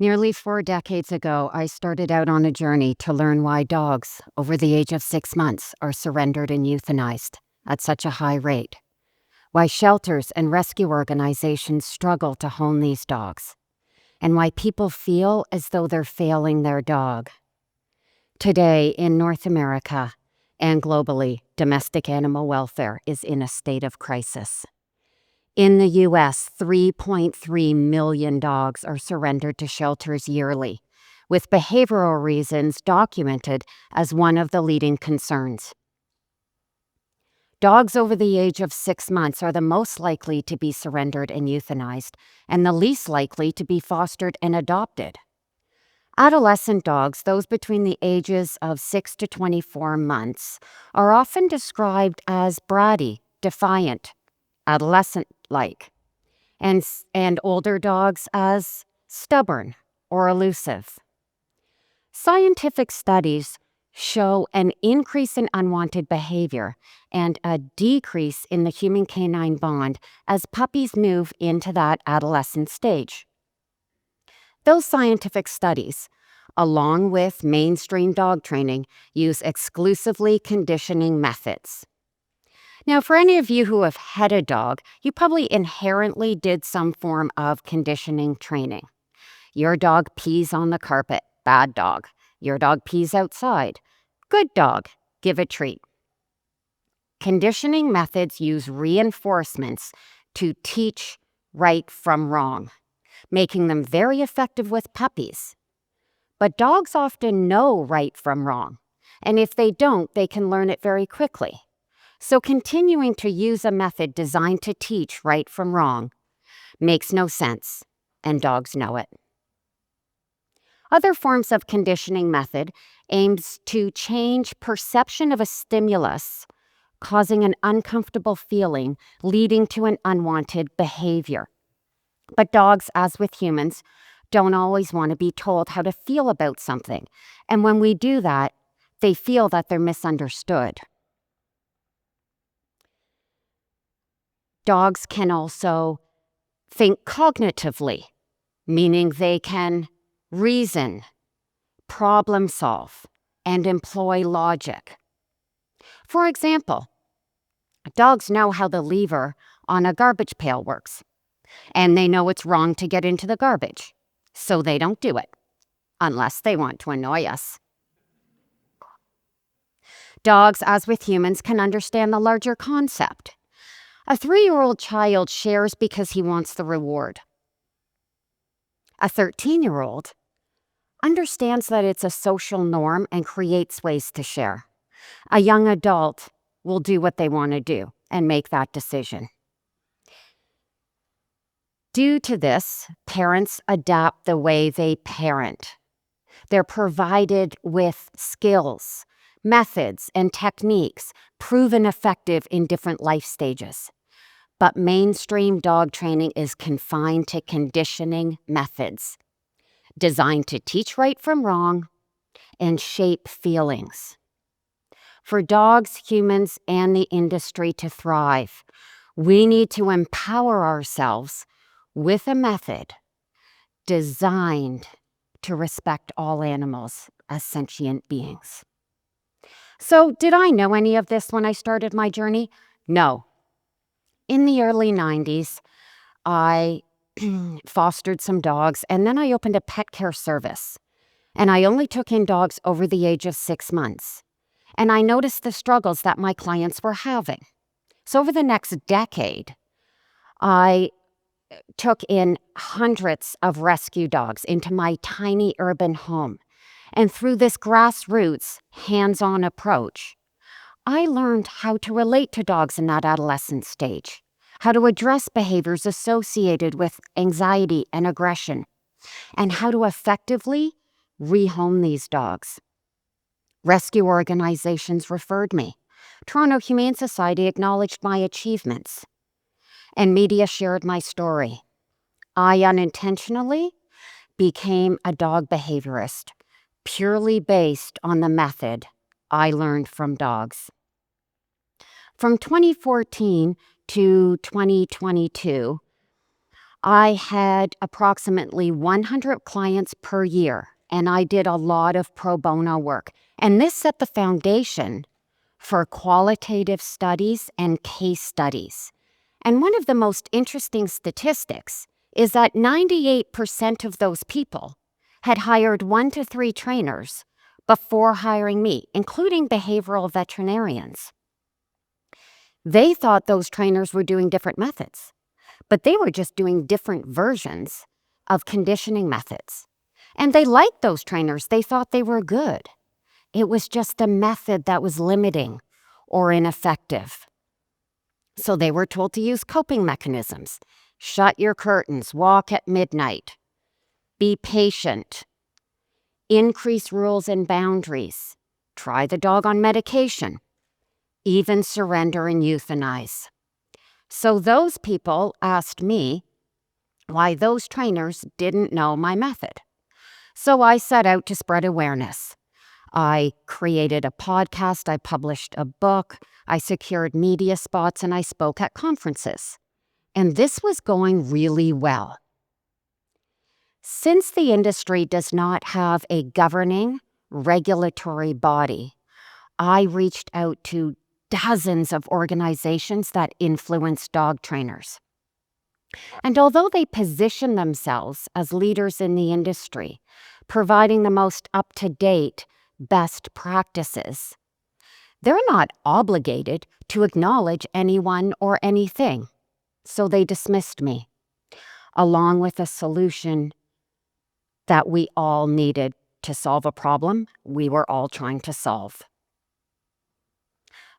Nearly 4 decades ago, I started out on a journey to learn why dogs over the age of 6 months are surrendered and euthanized at such a high rate, why shelters and rescue organizations struggle to hone these dogs, and why people feel as though they're failing their dog. Today, in North America and globally, domestic animal welfare is in a state of crisis. In the U.S., 3.3 million dogs are surrendered to shelters yearly, with behavioral reasons documented as one of the leading concerns. Dogs over the age of 6 months are the most likely to be surrendered and euthanized, and the least likely to be fostered and adopted. Adolescent dogs, those between the ages of 6 to 24 months, are often described as bratty, defiant, adolescent-like, and older dogs as stubborn or elusive. Scientific studies show an increase in unwanted behavior and a decrease in the human-canine bond as puppies move into that adolescent stage. Those scientific studies, along with mainstream dog training, use exclusively conditioning methods. Now, for any of you who have had a dog, you probably inherently did some form of conditioning training. Your dog pees on the carpet, bad dog. Your dog pees outside, good dog, give a treat. Conditioning methods use reinforcements to teach right from wrong, making them very effective with puppies. But dogs often know right from wrong, and if they don't, they can learn it very quickly. So continuing to use a method designed to teach right from wrong makes no sense, and dogs know it. Other forms of conditioning method aims to change perception of a stimulus, causing an uncomfortable feeling, leading to an unwanted behavior. But dogs, as with humans, don't always want to be told how to feel about something, and when we do that, they feel that they're misunderstood. Dogs can also think cognitively, meaning they can reason, problem solve, and employ logic. For example, dogs know how the lever on a garbage pail works, and they know it's wrong to get into the garbage, so they don't do it, unless they want to annoy us. Dogs, as with humans, can understand the larger concept. A 3-year-old child shares because he wants the reward. A 13-year-old understands that it's a social norm and creates ways to share. A young adult will do what they want to do and make that decision. Due to this, parents adapt the way they parent. They're provided with skills, methods, and techniques proven effective in different life stages. But mainstream dog training is confined to conditioning methods, designed to teach right from wrong and shape feelings. For dogs, humans, and the industry to thrive, we need to empower ourselves with a method designed to respect all animals as sentient beings. So, did I know any of this when I started my journey? No. In the early 90s, I fostered some dogs, and then I opened a pet care service. And I only took in dogs over the age of 6 months. And I noticed the struggles that my clients were having. So over the next decade, I took in hundreds of rescue dogs into my tiny urban home. And through this grassroots, hands-on approach, I learned how to relate to dogs in that adolescent stage, how to address behaviors associated with anxiety and aggression, and how to effectively rehome these dogs. Rescue organizations referred me. Toronto Humane Society acknowledged my achievements, and media shared my story. I unintentionally became a dog behaviorist, purely based on the method I learned from dogs. From 2014 to 2022, I had approximately 100 clients per year, and I did a lot of pro bono work. And this set the foundation for qualitative studies and case studies. And one of the most interesting statistics is that 98% of those people had hired 1 to 3 trainers before hiring me, including behavioral veterinarians. They thought those trainers were doing different methods, but they were just doing different versions of conditioning methods. And they liked those trainers. They thought they were good. It was just a method that was limiting or ineffective. So they were told to use coping mechanisms. Shut your curtains, walk at midnight, be patient, increase rules and boundaries, try the dog on medication, even surrender and euthanize. So those people asked me why those trainers didn't know my method. So I set out to spread awareness. I created a podcast, I published a book, I secured media spots, and I spoke at conferences. And this was going really well. Since the industry does not have a governing regulatory body, I reached out to dozens of organizations that influence dog trainers. And although they position themselves as leaders in the industry, providing the most up-to-date best practices, they're not obligated to acknowledge anyone or anything. So they dismissed me, along with a solution that we all needed to solve a problem we were all trying to solve.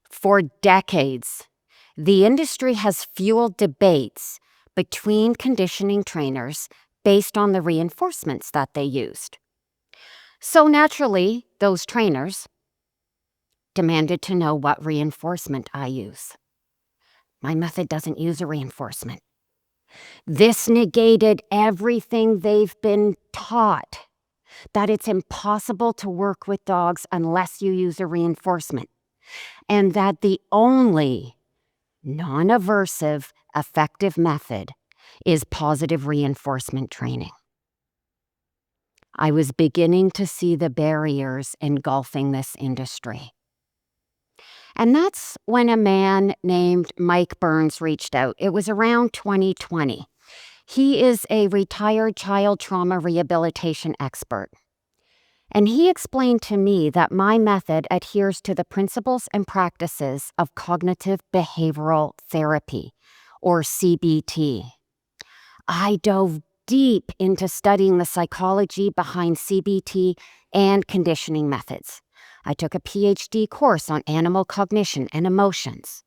For decades, the industry has fueled debates between conditioning trainers based on the reinforcements that they used. So naturally, those trainers demanded to know what reinforcement I use. My method doesn't use a reinforcement. This negated everything they've been taught, that it's impossible to work with dogs unless you use a reinforcement, and that the only non-aversive, effective method is positive reinforcement training. I was beginning to see the barriers engulfing this industry. And that's when a man named Mike Burns reached out. It was around 2020. He is a retired child trauma rehabilitation expert. And he explained to me that my method adheres to the principles and practices of cognitive behavioral therapy, or CBT. I dove deep into studying the psychology behind CBT and conditioning methods. I took a PhD course on animal cognition and emotions.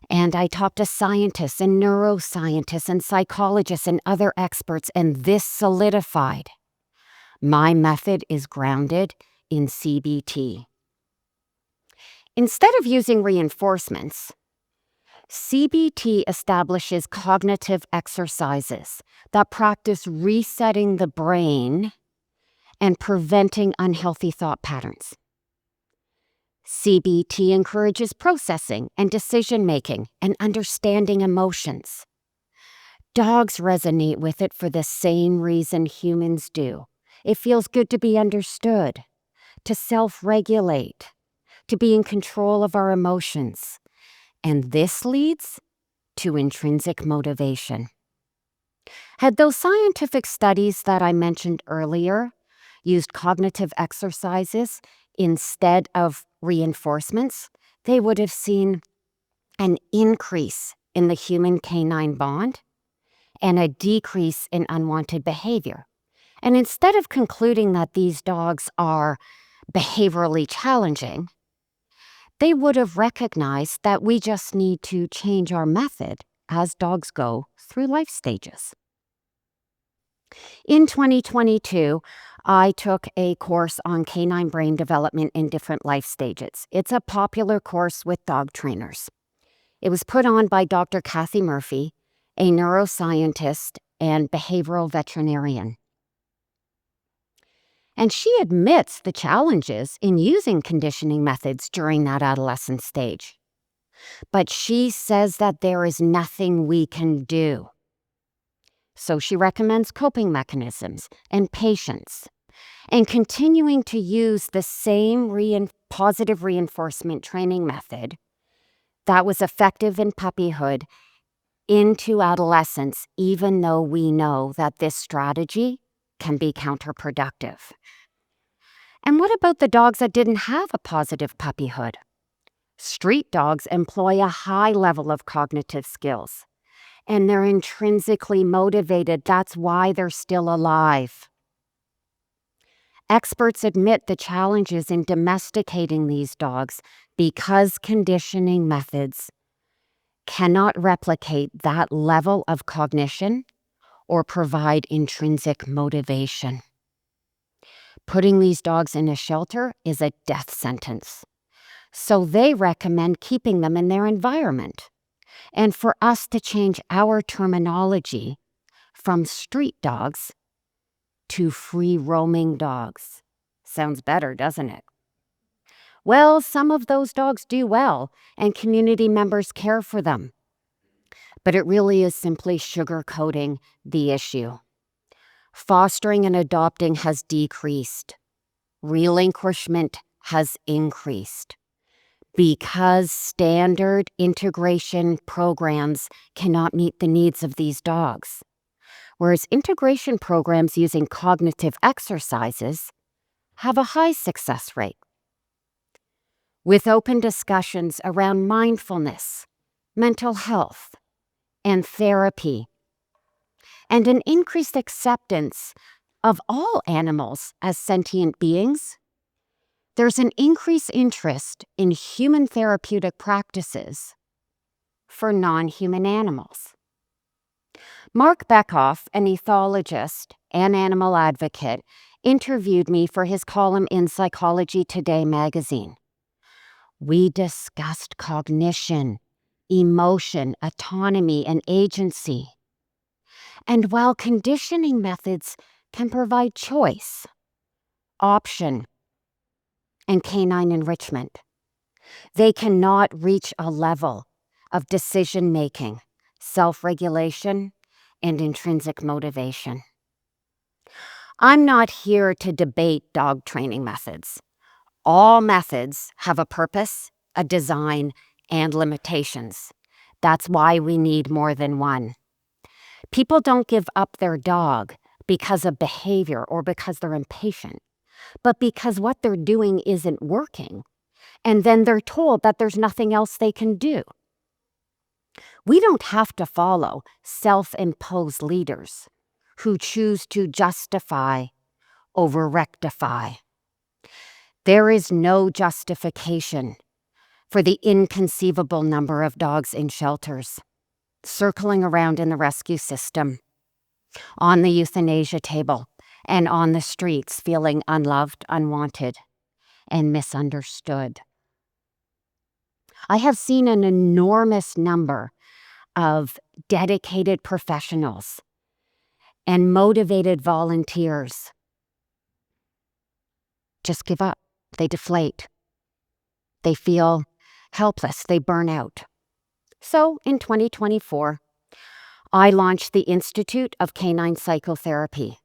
And I talked to scientists and neuroscientists and psychologists and other experts, and this solidified. My method is grounded in CBT. Instead of using reinforcements, CBT establishes cognitive exercises that practice resetting the brain and preventing unhealthy thought patterns. CBT encourages processing and decision-making and understanding emotions. Dogs resonate with it for the same reason humans do. It feels good to be understood, to self-regulate, to be in control of our emotions. And this leads to intrinsic motivation. Had those scientific studies that I mentioned earlier used cognitive exercises instead of reinforcements, they would have seen an increase in the human-canine bond and a decrease in unwanted behavior. And instead of concluding that these dogs are behaviorally challenging, they would have recognized that we just need to change our method as dogs go through life stages. In 2022, I took a course on canine brain development in different life stages. It's a popular course with dog trainers. It was put on by Dr. Kathy Murphy, a neuroscientist and behavioral veterinarian. And she admits the challenges in using conditioning methods during that adolescent stage. But she says that there is nothing we can do. So she recommends coping mechanisms and patience, and continuing to use the same positive reinforcement training method that was effective in puppyhood into adolescence, even though we know that this strategy can be counterproductive. And what about the dogs that didn't have a positive puppyhood? Street dogs employ a high level of cognitive skills, and they're intrinsically motivated. That's why they're still alive. Experts admit the challenges in domesticating these dogs because conditioning methods cannot replicate that level of cognition or provide intrinsic motivation. Putting these dogs in a shelter is a death sentence. So they recommend keeping them in their environment. And for us to change our terminology from street dogs to free roaming dogs. Sounds better, doesn't it? Well, some of those dogs do well, and community members care for them. But it really is simply sugarcoating the issue. Fostering and adopting has decreased. Relinquishment has increased because standard integration programs cannot meet the needs of these dogs, whereas integration programs using cognitive exercises have a high success rate. With open discussions around mindfulness, mental health, and therapy, and an increased acceptance of all animals as sentient beings, there's an increased interest in human therapeutic practices for non-human animals. Marc Bekoff, an ethologist and animal advocate, interviewed me for his column in Psychology Today magazine. We discussed cognition, emotion, autonomy, and agency. And while conditioning methods can provide choice, option, and canine enrichment, they cannot reach a level of decision-making, self-regulation, and intrinsic motivation. I'm not here to debate dog training methods. All methods have a purpose, a design, and limitations. That's why we need more than one. People don't give up their dog because of behavior or because they're impatient, but because what they're doing isn't working, and then they're told that there's nothing else they can do. We don't have to follow self-imposed leaders who choose to justify over rectify. There is no justification for the inconceivable number of dogs in shelters, circling around in the rescue system, on the euthanasia table, and on the streets feeling unloved, unwanted, and misunderstood. I have seen an enormous number of dedicated professionals and motivated volunteers just give up. They deflate. They feel helpless. They burn out. So in 2024, I launched the Institute of Canine Psychotherapy.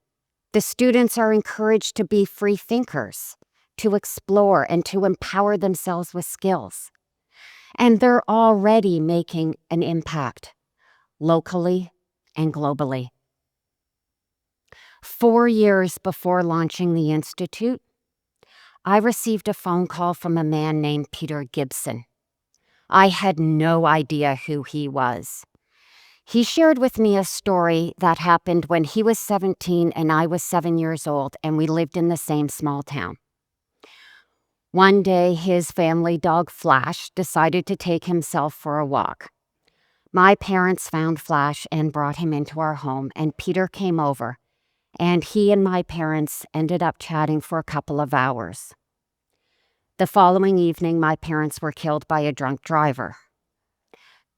The students are encouraged to be free thinkers, to explore and to empower themselves with skills. And they're already making an impact, locally and globally. 4 years before launching the Institute, I received a phone call from a man named Peter Gibson. I had no idea who he was. He shared with me a story that happened when he was 17 and I was 7 years old, and we lived in the same small town. One day, his family dog Flash decided to take himself for a walk. My parents found Flash and brought him into our home, and Peter came over, and he and my parents ended up chatting for a couple of hours. The following evening, my parents were killed by a drunk driver.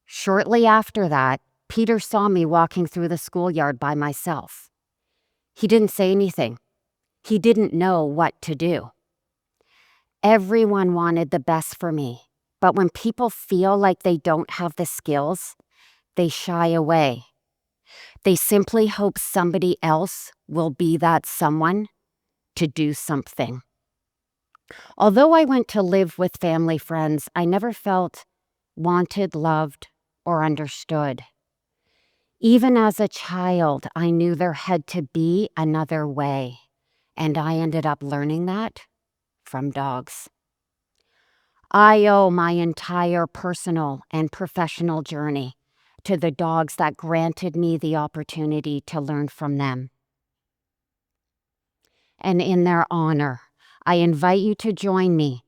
Shortly after that, Peter saw me walking through the schoolyard by myself. He didn't say anything. He didn't know what to do. Everyone wanted the best for me, but when people feel like they don't have the skills, they shy away. They simply hope somebody else will be that someone to do something. Although I went to live with family friends, I never felt wanted, loved, or understood. Even as a child, I knew there had to be another way, and I ended up learning that from dogs. I owe my entire personal and professional journey to the dogs that granted me the opportunity to learn from them. And in their honor, I invite you to join me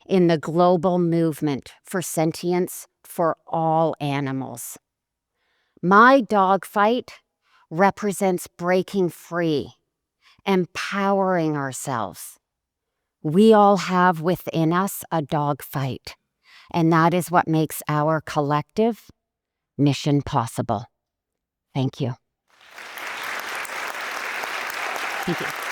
in the global movement for sentience for all animals. My dog fight represents breaking free, empowering ourselves. We all have within us a dog fight, and that is what makes our collective mission possible. Thank you. Thank you.